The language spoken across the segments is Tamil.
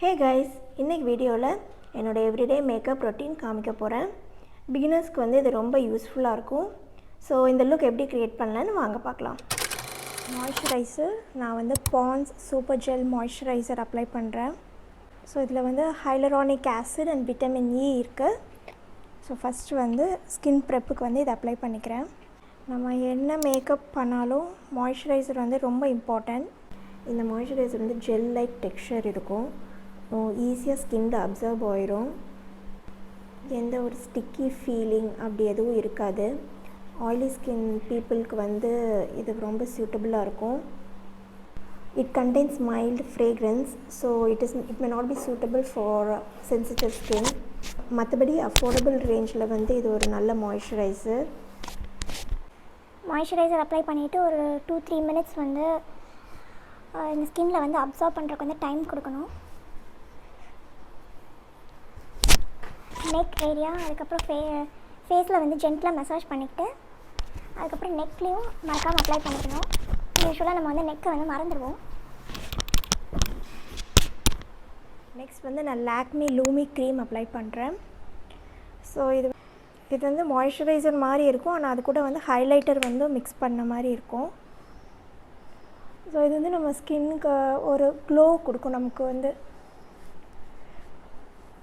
Hey guys, இன்னைக்கு வீடியோவில் என்னோட எவ்ரிடே மேக்கப் ரொட்டீன் காமிக்க போகிறேன். பிகினர்ஸ்க்கு வந்து இது ரொம்ப யூஸ்ஃபுல்லாக இருக்கும். ஸோ இந்த லுக் எப்படி க்ரியேட் பண்ணலான்னு வாங்க பார்க்கலாம். மாய்ஸ்சரைசர் நான் வந்து Pond's super gel moisturiser apply பண்ணுறேன். ஸோ இதில் வந்து hyaluronic acid and vitamin E இருக்குது. ஸோ ஃபஸ்ட்டு வந்து ஸ்கின் ப்ரெப்புக்கு வந்து இதை அப்ளை பண்ணிக்கிறேன். நம்ம என்ன மேக்கப் பண்ணாலும் மாய்ஸ்சரைசர் வந்து ரொம்ப இம்பார்ட்டன்ட். இந்த மாய்ஸ்சரைசர் வந்து ஜெல் லைக் டெக்ஸ்சர் இருக்கும். ஈஸியாக ஸ்கின்ல அப்சர்வ் ஆயிரும். எந்த ஒரு ஸ்டிக்கி ஃபீலிங் அப்படி எதுவும் இருக்காது. ஆயிலி ஸ்கின் பீப்புளுக்கு வந்து இது ரொம்ப சூட்டபுளாக இருக்கும். It contains mild fragrance. So it may not be suitable for sensitive skin. மற்றபடி அஃபோர்டபுள் ரேஞ்சில் வந்து இது ஒரு நல்ல மாய்ஸ்சரைசர் அப்ளை பண்ணிவிட்டு ஒரு 2-3 மினிட்ஸ் வந்து இந்த ஸ்கின்னில் வந்து அப்சர்வ் பண்ணுறதுக்கு வந்து டைம் கொடுக்கணும். நெக் ஏரியா அதுக்கப்புறம் ஃபேஸில் வந்து ஜென்டலாக மசாஜ் பண்ணிவிட்டு அதுக்கப்புறம் நெக்லேயும் மறக்காமல் அப்ளை பண்ணிக்கணும். யூஸ்வலாக நம்ம வந்து நெக்கை வந்து மறந்துடுவோம். நெக்ஸ்ட் வந்து நான் லாக்மி லூமி க்ரீம் அப்ளை பண்ணுறேன். ஸோ இது வந்து மாய்ஸ்சரைசர் மாதிரி இருக்கும், ஆனால் அது கூட வந்து ஹைலைட்டர் வந்து மிக்ஸ் பண்ண மாதிரி இருக்கும். ஸோ இது வந்து நம்ம ஸ்கின்னுக்கு ஒரு க்ளோ கொடுக்கும். நமக்கு வந்து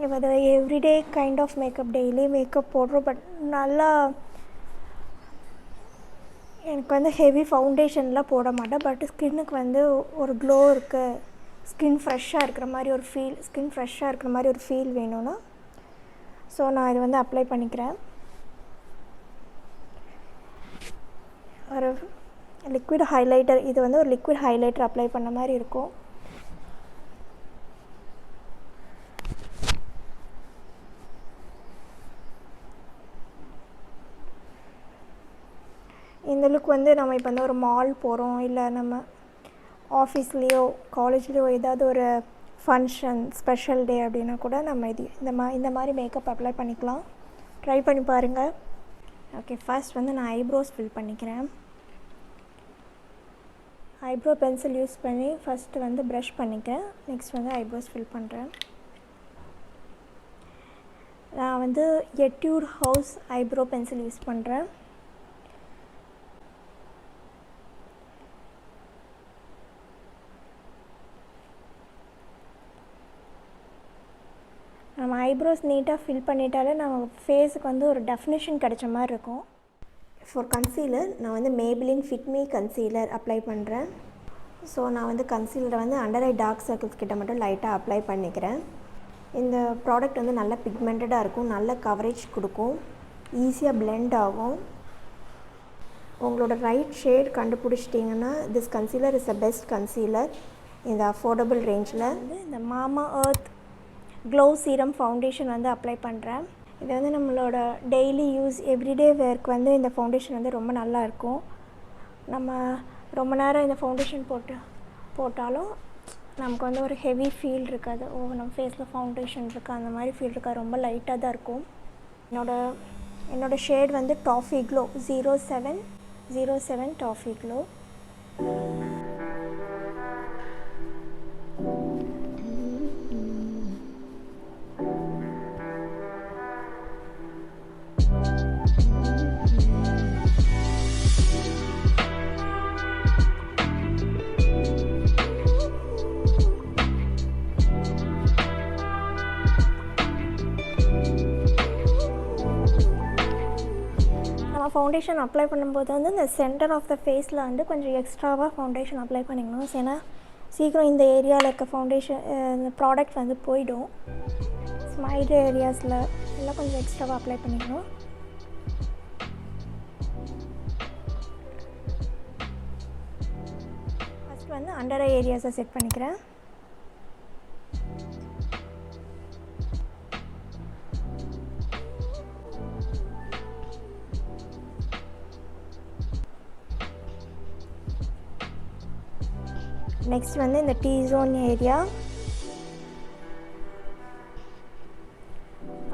இப்போ அது everyday kind of makeup daily makeup போடுறோம். பட் நல்லா எனக்கு வந்து ஹெவி ஃபவுண்டேஷன்லாம் போட மாட்டேன். பட் ஸ்கின்னுக்கு வந்து ஒரு க்ளோ இருக்குது, ஸ்கின் ஃப்ரெஷ்ஷாக இருக்கிற மாதிரி ஒரு ஃபீல் வேணும்னா ஸோ நான் இது வந்து அப்ளை பண்ணிக்கிறேன். ஒரு லிக்விட் ஹைலைட்டர், இது வந்து ஒரு லிக்விட் ஹைலைட்டர் அப்ளை பண்ண மாதிரி இருக்கும். இந்த லுக் வந்து நம்ம இப்போ வந்து ஒரு மால் போகிறோம், இல்லை நம்ம ஆஃபீஸ்லேயோ காலேஜ்லேயோ ஏதாவது ஒரு ஃபங்க்ஷன் ஸ்பெஷல் டே அப்படின்னா கூட நம்ம இந்த மாதிரி மேக்கப் அப்ளை பண்ணிக்கலாம். ட்ரை பண்ணி பாருங்கள். ஓகே, ஃபர்ஸ்ட் வந்து நான் ஐப்ரோஸ் ஃபில் பண்ணிக்கிறேன். ஐப்ரோ பென்சில் யூஸ் பண்ணி ஃபஸ்ட்டு வந்து ப்ரஷ் பண்ணிக்கிறேன். நெக்ஸ்ட் வந்து ஐப்ரோஸ் ஃபில் பண்ணுறேன். நான் வந்து எட்யூட் ஹவுஸ் ஐப்ரோ பென்சில் யூஸ் பண்ணுறேன். நம்ம ஐப்ரோஸ் நீட்டாக ஃபில் பண்ணிட்டாலே நம்ம ஃபேஸுக்கு வந்து ஒரு டெஃபினேஷன் கிடைச்ச மாதிரி இருக்கும். ஃபார் கன்சீலர் நான் வந்து Maybelline fit me concealer apply பண்ணுறேன். ஸோ நான் வந்து கன்சீலரை வந்து அண்டர் ஐ டார்க் சர்க்கிள்ஸ் கிட்ட மட்டும் லைட்டாக அப்ளை பண்ணிக்கிறேன். இந்த ப்ராடக்ட் வந்து நல்ல பிக்மெண்டடாக இருக்கும், நல்ல கவரேஜ் கொடுக்கும், ஈஸியாக பிளெண்ட் ஆகும். உங்களோட ரைட் ஷேட் கண்டுபிடிச்சிட்டிங்கன்னா this concealer is the best concealer இந்த அஃபோர்டபுள் ரேஞ்சில். வந்து இந்த Mamaearth glow serum foundation வந்து அப்ளை பண்ணுறேன். இது வந்து நம்மளோட டெய்லி யூஸ் எவ்ரிடே வேர்க்கு வந்து இந்த ஃபவுண்டேஷன் வந்து ரொம்ப நல்லா இருக்கும். நம்ம ரொம்ப நேரம் இந்த ஃபவுண்டேஷன் போட்டாலும் நமக்கு வந்து ஒரு ஹெவி ஃபீல் இருக்காது. நம்ம ஃபேஸில் ஃபவுண்டேஷன் இருக்குது அந்த மாதிரி ஃபீல் இருக்காது. ரொம்ப லைட்டாக தான் இருக்கும். என்னோட ஷேட் வந்து toffee glow 07 toffee glow. Foundation apply பண்ணும்போது வந்து இந்த சென்டர் ஆஃப் த ஃபேஸில் வந்து கொஞ்சம் எக்ஸ்ட்ராவாக ஃபவுண்டேஷன் அப்ளை பண்ணிக்கணும். ஏன்னா சீக்கிரம் இந்த ஏரியாவில் இருக்க ஃபவுண்டேஷன் இந்த ப்ராடக்ட் வந்து போயிடும். ஸ்மைல் ஏரியாஸில் எல்லாம் கொஞ்சம் எக்ஸ்ட்ராவாக அப்ளை பண்ணிக்கணும். ஃபஸ்ட் வந்து அண்டர் ஐ ஏரியாஸை செட் பண்ணிக்கிறேன். நெக்ஸ்ட் வந்து இந்த டீ ஜோன் ஏரியா,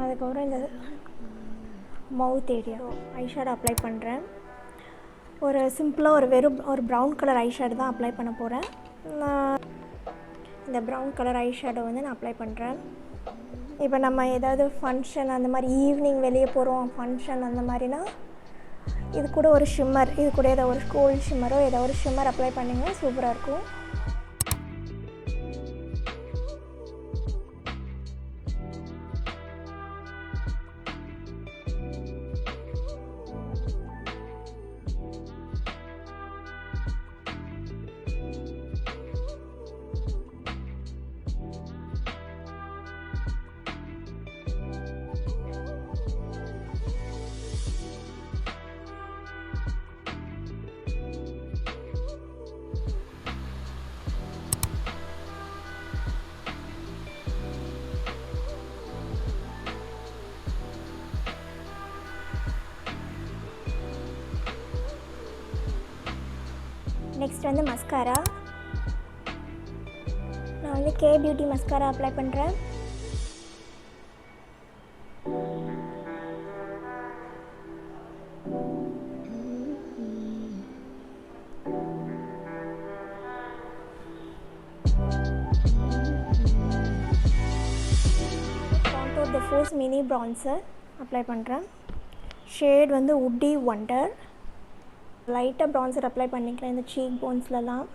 அதுக்கப்புறம் இந்த மவுத் ஏரியா ஐஷேடோ அப்ளை பண்ணுறேன். ஒரு சிம்பிளாக ஒரு வெறும் ஒரு ப்ரௌன் கலர் ஐஷேடோ தான் அப்ளை பண்ண போகிறேன். இந்த ப்ரௌன் கலர் ஐ ஷேடோ வந்து நான் அப்ளை பண்ணுறேன். இப்போ நம்ம ஏதாவது ஃபங்க்ஷன் அந்த மாதிரி ஈவினிங் வெளியே போகிறோம் ஃபங்க்ஷன் அந்த மாதிரினா இது கூட ஒரு ஷிம்மர், இது கூட ஏதோ ஒரு கோல்ட் ஷிம்மரோ ஏதோ ஒரு ஷிம்மர் அப்ளை பண்ணிங்கன்னா சூப்பராக இருக்கும். நெக்ஸ்ட் வந்து மஸ்காரா. நான் வந்து கே பியூட்டி மஸ்காரா அப்ளை பண்ணுறேன். Contour the force mini bronzer apply பண்ணுறேன். ஷேட் வந்து உட்டி ஒண்டர். லைட்டாக ப்ரான்சர் அப்ளை பண்ணிக்கிறேன் இந்த சீக் போன்ஸ்லலாம்.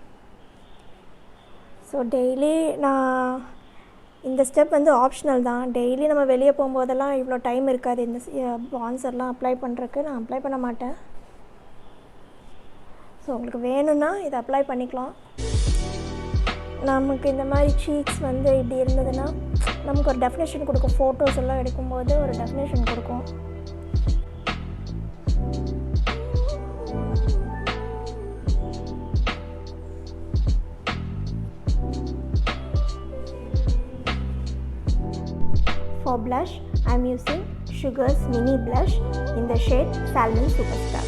ஸோ டெய்லி நான் இந்த ஸ்டெப் வந்து ஆப்ஷனல் தான். டெய்லி நம்ம வெளியே போகும்போதெல்லாம் இவ்வளோ டைம் இருக்காது இந்த ப்ரான்சர்லாம் அப்ளை பண்ணுறதுக்கு. நான் அப்ளை பண்ண மாட்டேன். ஸோ உங்களுக்கு வேணும்னா இதை அப்ளை பண்ணிக்கலாம். நமக்கு இந்த மாதிரி சீக்ஸ் வந்து இப்படி இருந்ததுன்னா நமக்கு ஒரு டெஃபினேஷன் கொடுக்கும். ஃபோட்டோஸ் எல்லாம் எடுக்கும்போது ஒரு டெஃபினேஷன் கொடுக்கும். For blush, I am using Sugar's Mini Blush in the shade Salmon Superstar.